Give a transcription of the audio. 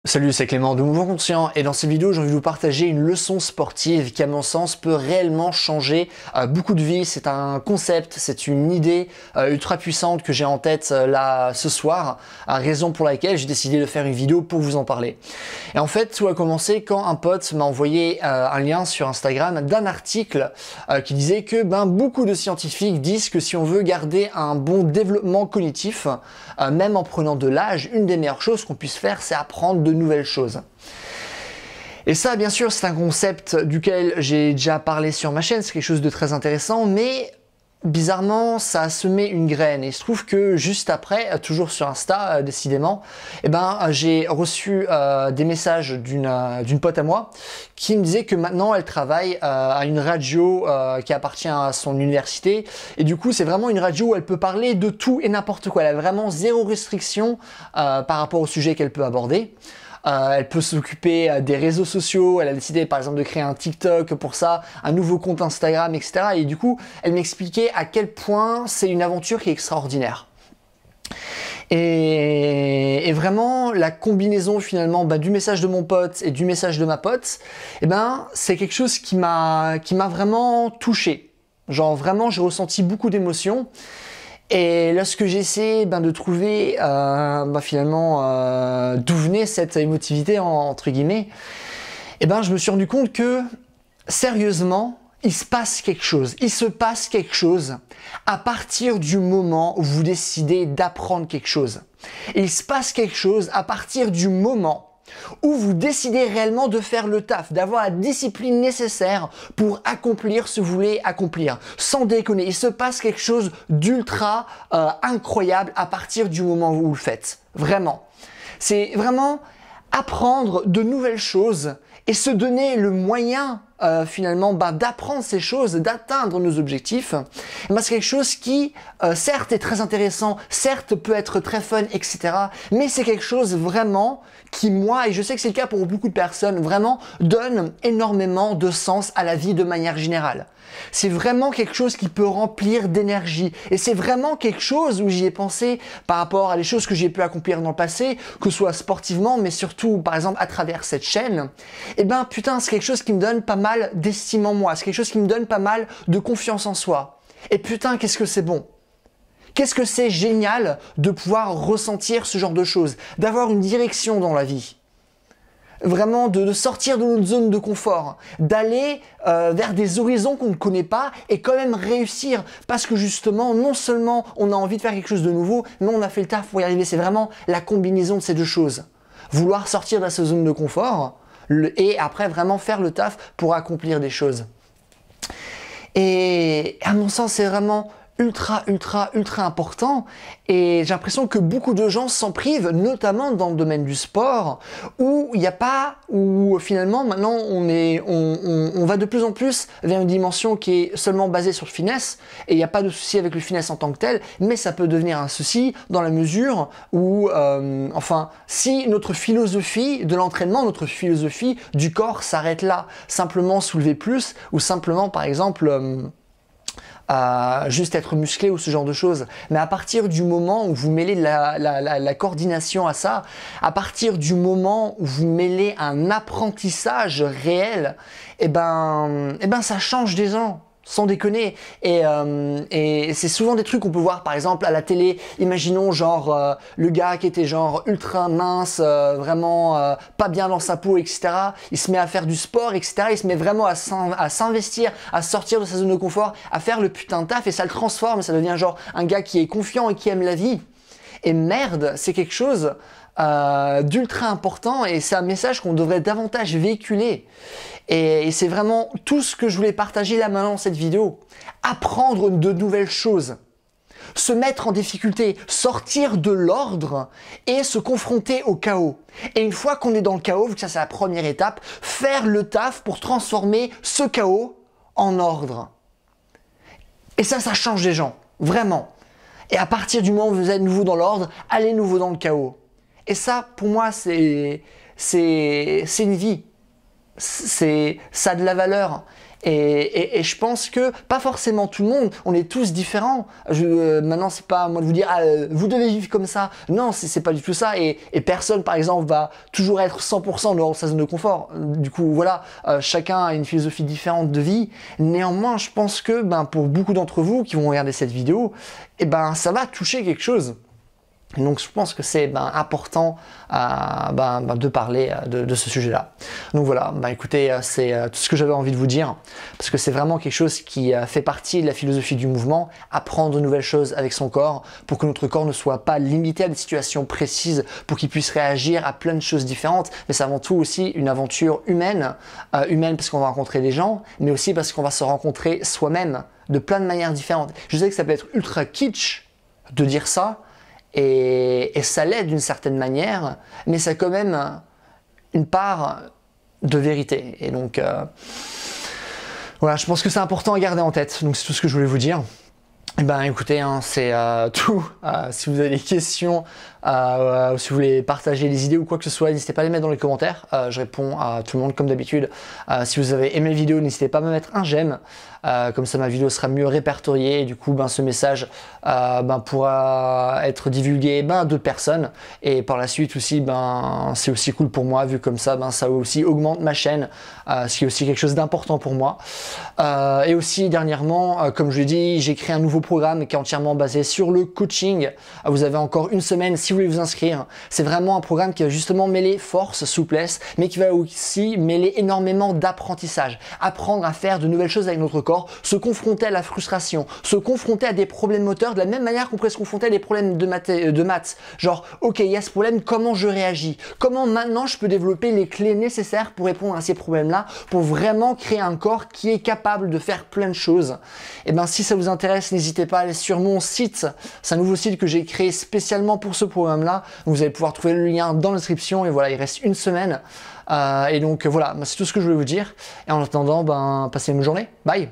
Salut, c'est Clément de Mouvement Conscient et dans cette vidéo j'ai envie de vous partager une leçon sportive qui à mon sens peut réellement changer beaucoup de vies. C'est un concept, c'est une idée ultra puissante que j'ai en tête là ce soir, raison pour laquelle j'ai décidé de faire une vidéo pour vous en parler. Et en fait tout a commencé quand un pote m'a envoyé un lien sur Instagram d'un article qui disait que beaucoup de scientifiques disent que si on veut garder un bon développement cognitif, même en prenant de l'âge, une des meilleures choses qu'on puisse faire c'est apprendre de nouvelles choses. Et ça, bien sûr, c'est un concept duquel j'ai déjà parlé sur ma chaîne, c'est quelque chose de très intéressant, mais bizarrement, ça a semé une graine. Et il se trouve que juste après, toujours sur Insta, décidément, j'ai reçu des messages d'une pote à moi qui me disait que maintenant elle travaille à une radio qui appartient à son université. Et du coup, c'est vraiment une radio où elle peut parler de tout et n'importe quoi. Elle a vraiment zéro restriction par rapport au sujet qu'elle peut aborder. Elle peut s'occuper des réseaux sociaux, elle a décidé par exemple de créer un TikTok pour ça, un nouveau compte Instagram, etc. Et du coup, elle m'expliquait à quel point c'est une aventure qui est extraordinaire. Et vraiment, la combinaison finalement du message de mon pote et du message de ma pote, c'est quelque chose qui m'a vraiment touché. Genre vraiment, j'ai ressenti beaucoup d'émotions. Et lorsque j'essaie de trouver finalement d'où venait cette émotivité entre guillemets, je me suis rendu compte que sérieusement, il se passe quelque chose. Il se passe quelque chose à partir du moment où vous décidez d'apprendre quelque chose. Il se passe quelque chose à partir du moment où vous décidez réellement de faire le taf, d'avoir la discipline nécessaire pour accomplir ce que vous voulez accomplir. Sans déconner, il se passe quelque chose d'ultra incroyable à partir du moment où vous le faites. Vraiment. C'est vraiment apprendre de nouvelles choses et se donner le moyen finalement d'apprendre ces choses, d'atteindre nos objectifs. C'est quelque chose qui certes est très intéressant, certes peut être très fun, etc. Mais c'est quelque chose vraiment qui moi, et je sais que c'est le cas pour beaucoup de personnes, vraiment donne énormément de sens à la vie de manière générale. C'est vraiment quelque chose qui peut remplir d'énergie. Et c'est vraiment quelque chose où j'y ai pensé par rapport à les choses que j'ai pu accomplir dans le passé, que ce soit sportivement, mais surtout, par exemple, à travers cette chaîne. Putain, c'est quelque chose qui me donne pas mal d'estime en moi. C'est quelque chose qui me donne pas mal de confiance en soi. Et putain, qu'est-ce que c'est bon. Qu'est-ce que c'est génial de pouvoir ressentir ce genre de choses, d'avoir une direction dans la vie. Vraiment de sortir de notre zone de confort, d'aller vers des horizons qu'on ne connaît pas et quand même réussir parce que justement, non seulement on a envie de faire quelque chose de nouveau, mais on a fait le taf pour y arriver. C'est vraiment la combinaison de ces deux choses. Vouloir sortir de sa zone de confort et après vraiment faire le taf pour accomplir des choses. Et à mon sens, c'est vraiment ultra important et j'ai l'impression que beaucoup de gens s'en privent, notamment dans le domaine du sport où il n'y a pas, où finalement maintenant on va de plus en plus vers une dimension qui est seulement basée sur le finesse et il n'y a pas de souci avec le finesse en tant que tel, mais ça peut devenir un souci dans la mesure où si notre philosophie de l'entraînement, notre philosophie du corps s'arrête là, simplement soulever plus ou simplement par exemple juste être musclé ou ce genre de choses. Mais à partir du moment où vous mêlez la coordination à ça, à partir du moment où vous mêlez un apprentissage réel, ça change des gens. Sans déconner. Et c'est souvent des trucs qu'on peut voir par exemple à la télé. Imaginons genre le gars qui était genre ultra mince, vraiment pas bien dans sa peau, etc. Il se met à faire du sport, etc. Il se met vraiment à s'investir, à sortir de sa zone de confort, à faire le putain de taf et ça le transforme. Ça devient genre un gars qui est confiant et qui aime la vie. Et merde, c'est quelque chose d'ultra important et c'est un message qu'on devrait davantage véhiculer. Et c'est vraiment tout ce que je voulais partager là maintenant dans cette vidéo. Apprendre de nouvelles choses. Se mettre en difficulté, sortir de l'ordre et se confronter au chaos. Et une fois qu'on est dans le chaos, vu que ça c'est la première étape, faire le taf pour transformer ce chaos en ordre. Et ça change les gens. Vraiment. Et à partir du moment où vous êtes nouveau dans l'ordre, allez nouveau dans le chaos. Et ça, pour moi, c'est une vie. Ça a de la valeur. Et je pense que pas forcément tout le monde, on est tous différents. Maintenant, c'est pas à moi de vous dire vous devez vivre comme ça. Non, c'est pas du tout ça. Et personne, par exemple, va toujours être 100% dans sa zone de confort. Du coup, voilà, chacun a une philosophie différente de vie. Néanmoins, je pense que pour beaucoup d'entre vous qui vont regarder cette vidéo, ça va toucher quelque chose. Donc je pense que c'est important de parler de ce sujet-là. Donc voilà, écoutez, c'est tout ce que j'avais envie de vous dire, parce que c'est vraiment quelque chose qui fait partie de la philosophie du mouvement, apprendre de nouvelles choses avec son corps, pour que notre corps ne soit pas limité à des situations précises, pour qu'il puisse réagir à plein de choses différentes. Mais c'est avant tout aussi une aventure humaine, humaine parce qu'on va rencontrer des gens, mais aussi parce qu'on va se rencontrer soi-même de plein de manières différentes. Je sais que ça peut être ultra kitsch de dire ça, et ça l'est d'une certaine manière, mais ça a quand même une part de vérité. Et donc, voilà, je pense que c'est important à garder en tête. Donc, c'est tout ce que je voulais vous dire. Écoutez, c'est tout. Si vous avez des questions, ou si vous voulez partager des idées ou quoi que ce soit, n'hésitez pas à les mettre dans les commentaires. Je réponds à tout le monde comme d'habitude. Si vous avez aimé la vidéo, n'hésitez pas à me mettre un j'aime. Comme ça, ma vidéo sera mieux répertoriée. Et du coup, ce message pourra être divulgué à d'autres personnes. Et par la suite aussi, c'est aussi cool pour moi, vu comme ça, ça aussi augmente ma chaîne, ce qui est aussi quelque chose d'important pour moi. Et aussi, dernièrement, comme je l'ai dit, j'ai créé un nouveau programme qui est entièrement basé sur le coaching. Vous avez encore une semaine si vous voulez vous inscrire. C'est vraiment un programme qui va justement mêler force, souplesse, mais qui va aussi mêler énormément d'apprentissage. Apprendre à faire de nouvelles choses avec notre corps, se confronter à la frustration, se confronter à des problèmes moteurs de la même manière qu'on pourrait se confronter à des problèmes de maths. Genre, ok, il y a ce problème, comment je réagis? Comment maintenant je peux développer les clés nécessaires pour répondre à ces problèmes-là, pour vraiment créer un corps qui est capable de faire plein de choses? Si ça vous intéresse, n'hésitez pas à aller sur mon site. C'est un nouveau site que j'ai créé spécialement pour ce programme-là. Vous allez pouvoir trouver le lien dans la description. Et voilà, il reste une semaine. Et donc voilà, c'est tout ce que je voulais vous dire. Et en attendant, passez une bonne journée. Bye!